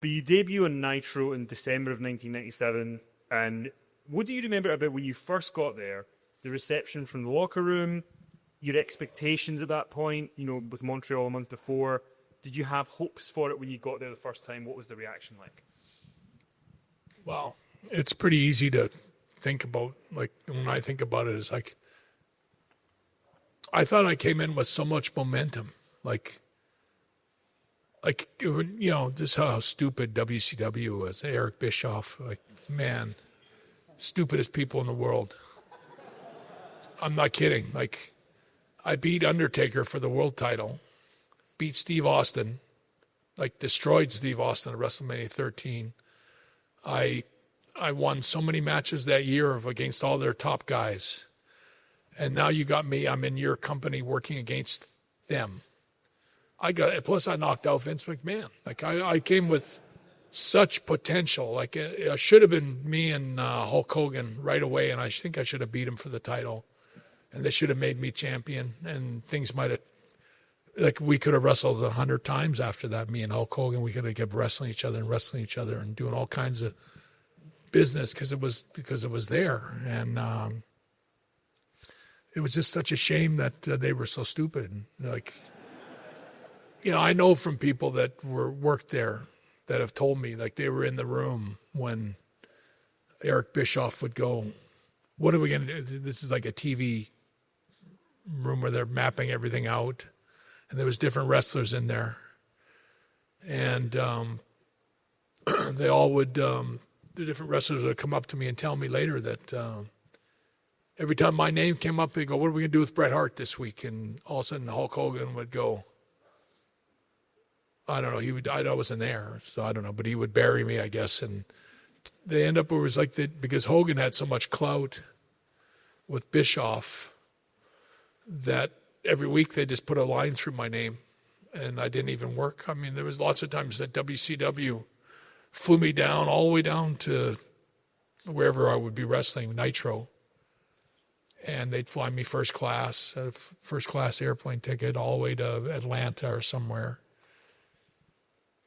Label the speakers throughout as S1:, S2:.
S1: But you debut on Nitro in December of 1997, and what do you remember about when you first got there? The reception from the locker room, your expectations at that point, with Montreal a month before. Did you have hopes for it when you got there the first time? What was the reaction like?
S2: Well, it's pretty easy to think about. Like, when I think about it, it's like, I thought I came in with so much momentum. Like, this is how stupid WCW was. Eric Bischoff, like, man, stupidest people in the world. I'm not kidding. Like, I beat Undertaker for the world title, beat Steve Austin, like destroyed Steve Austin at WrestleMania 13. I won so many matches that year against all their top guys. And now you got me, I'm in your company working against them. Plus I knocked out Vince McMahon. Like, I came with such potential. Like, it should have been me and Hulk Hogan right away, and I think I should have beat him for the title. And they should have made me champion, and things might have, like, we could have wrestled 100 times after that, me and Hulk Hogan. We could have kept wrestling each other and doing all kinds of business because it was there. And it was just such a shame that they were so stupid. Like, I know from people that worked there that have told me, like, they were in the room when Eric Bischoff would go, what are we going to do? This is like a TV room where they're mapping everything out. And there was different wrestlers in there. And they all would, the different wrestlers would come up to me and tell me later that every time my name came up, they go, what are we going to do with Bret Hart this week? And all of a sudden Hulk Hogan would go, I don't know, I wasn't there, so I don't know, but he would bury me, I guess. And they end up, it was like because Hogan had so much clout with Bischoff that every week they just put a line through my name, and I didn't even work. I mean, there was lots of times that WCW flew me down, all the way down to wherever I would be wrestling, Nitro, and they'd fly me first class airplane ticket all the way to Atlanta or somewhere.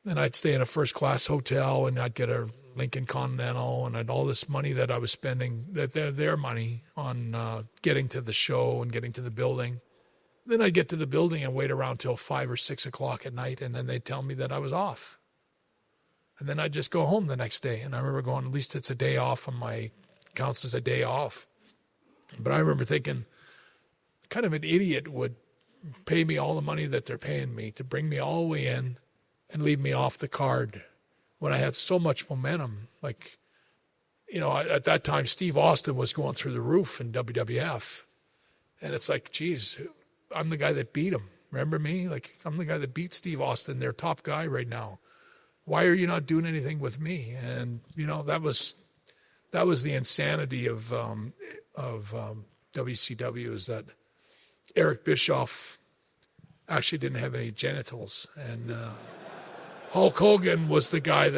S2: Then I'd stay in a first class hotel, and I'd get a Lincoln Continental, and I'd all this money that I was spending, their money on getting to the show and getting to the building. Then I'd get to the building and wait around till 5 or 6 o'clock at night, and then they'd tell me that I was off. And then I'd just go home the next day. And I remember going, at least it's a day off on my counts as a day off. But I remember thinking, kind of an idiot would pay me all the money that they're paying me to bring me all the way in and leave me off the card when I had so much momentum. Like, at that time, Steve Austin was going through the roof in WWF. And it's like, geez, I'm the guy that beat him. Remember me? Like, I'm the guy that beat Steve Austin, their top guy right now. Why are you not doing anything with me? And, that was the insanity of WCW, is that Eric Bischoff actually didn't have any genitals. And Hulk Hogan was the guy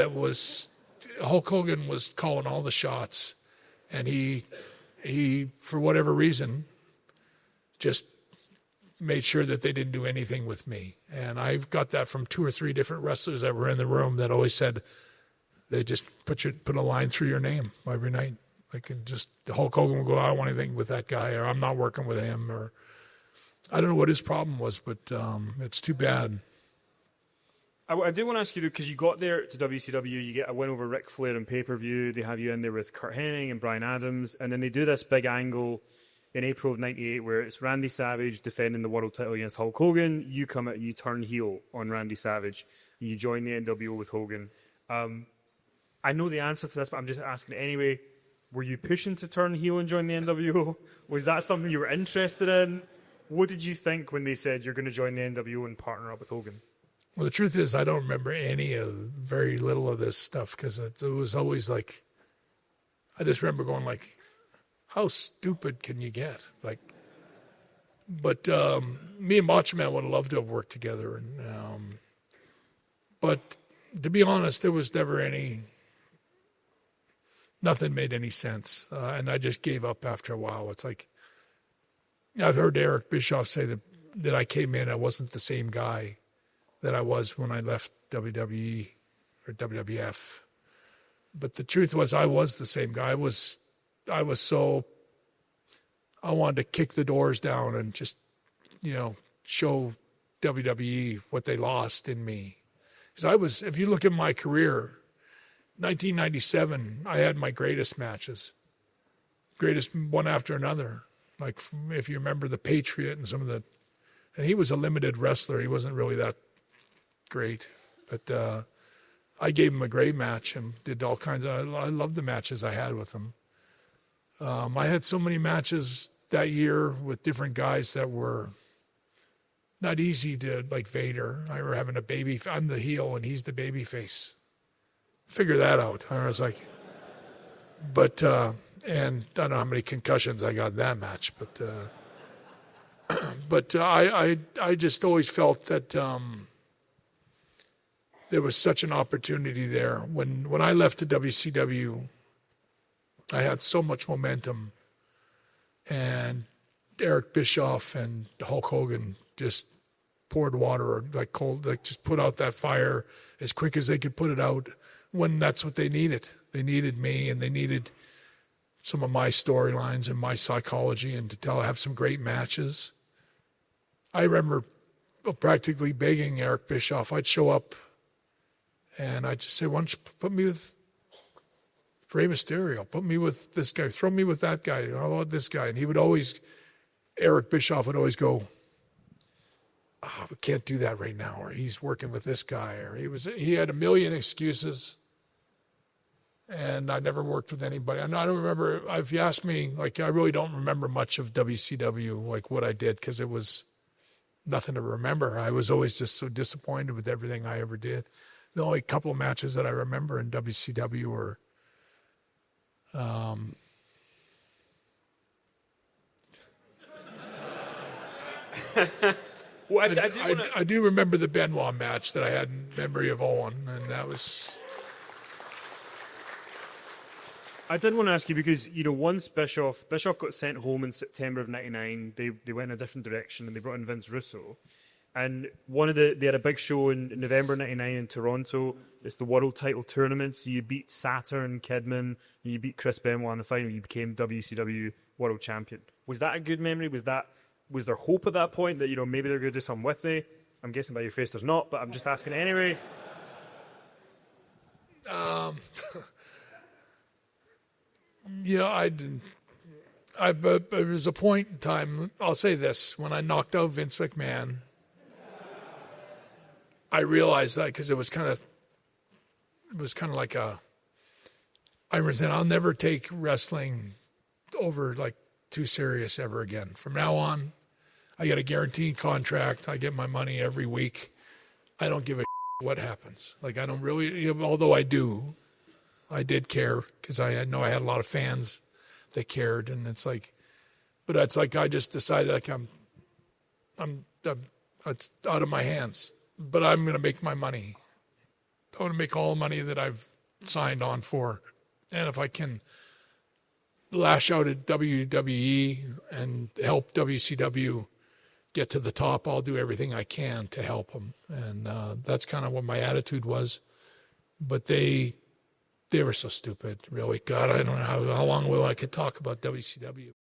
S2: Hulk Hogan was calling all the shots. And he for whatever reason, just made sure that they didn't do anything with me. And I've got that from 2 or 3 different wrestlers that were in the room that always said they just put a line through your name every night. Like, and just Hulk Hogan would go, I don't want anything with that guy, or I'm not working with him, or I don't know what his problem was, but it's too bad.
S1: I do want to ask you, because you got there to WCW, you get a win over Ric Flair in pay-per-view, they have you in there with Kurt Hennig and Bryan Adams, and then they do this big angle in April of 98 where it's Randy Savage defending the world title against Hulk Hogan. You come out, you turn heel on Randy Savage, and you join the NWO with Hogan. I know the answer to this, but I'm just asking anyway. Were you pushing to turn heel and join the NWO? Was that something you were interested in? What did you think when they said you're going to join the NWO and partner up with Hogan?
S2: Well, the truth is, I don't remember very little of this stuff, because it was always like, I just remember going like, how stupid can you get? Like, but me and Macho Man would have loved to have worked together, and but to be honest, there was never nothing made any sense, and I just gave up after a while. It's like, I've heard Eric Bischoff say that I came in, I wasn't the same guy that I was when I left WWE or WWF. But the truth was, I was the same guy. I wanted to kick the doors down and just, show WWE what they lost in me. Because if you look at my career, 1997, I had my greatest matches, greatest one after another. Like if you remember the Patriot and and he was a limited wrestler. He wasn't really that great, but I gave him a great match and did all kinds of. I loved the matches I had with him. I had so many matches that year with different guys that were not easy to, like Vader. I remember having I'm the heel and he's the baby face. Figure that out. I was like, but, and I don't know how many concussions I got in that match, but I just always felt that there was such an opportunity there. When I left the WCW, I had so much momentum, and Eric Bischoff and Hulk Hogan just poured water like cold, like just put out that fire as quick as they could put it out when that's what they needed. They needed me, and they needed some of my storylines and my psychology, and have some great matches. I remember practically begging Eric Bischoff. I'd show up and I'd just say, why don't you put me with Rey Mysterio, put me with this guy, throw me with that guy, how about this guy? And Eric Bischoff would always go, we can't do that right now, or he's working with this guy, or he had a million excuses, and I never worked with anybody. I don't remember, if you ask me, like, I really don't remember much of WCW, like what I did, because it was nothing to remember. I was always just so disappointed with everything I ever did. The only couple of matches that I remember in WCW were
S1: well,
S2: I do remember the Benoit match that I had in memory of Owen, and that was.
S1: I did want to ask you because once Bischoff got sent home in September of '99, they went in a different direction and they brought in Vince Russo. And they had a big show in November '99 in Toronto. It's the world title tournament. So you beat Saturn, Kidman, and you beat Chris Benoit in the final. You became WCW world champion. Was that a good memory? Was there hope at that point that maybe they're going to do something with me? I'm guessing by your face there's not, but I'm just asking anyway.
S2: I didn't. But there was a point in time. I'll say this: when I knocked out Vince McMahon, I realized that because it was kind of like I was saying, I'll never take wrestling over like too serious ever again. From now on, I get a guaranteed contract. I get my money every week. I don't give a what happens. Like I don't really, although I did care because I had a lot of fans that cared, and it's like I just decided like it's out of my hands. But I'm going to make my money. I want to make all the money that I've signed on for. And if I can lash out at WWE and help WCW get to the top, I'll do everything I can to help them. And that's kind of what my attitude was. But they were so stupid, really. God, I don't know how long I could talk about WCW.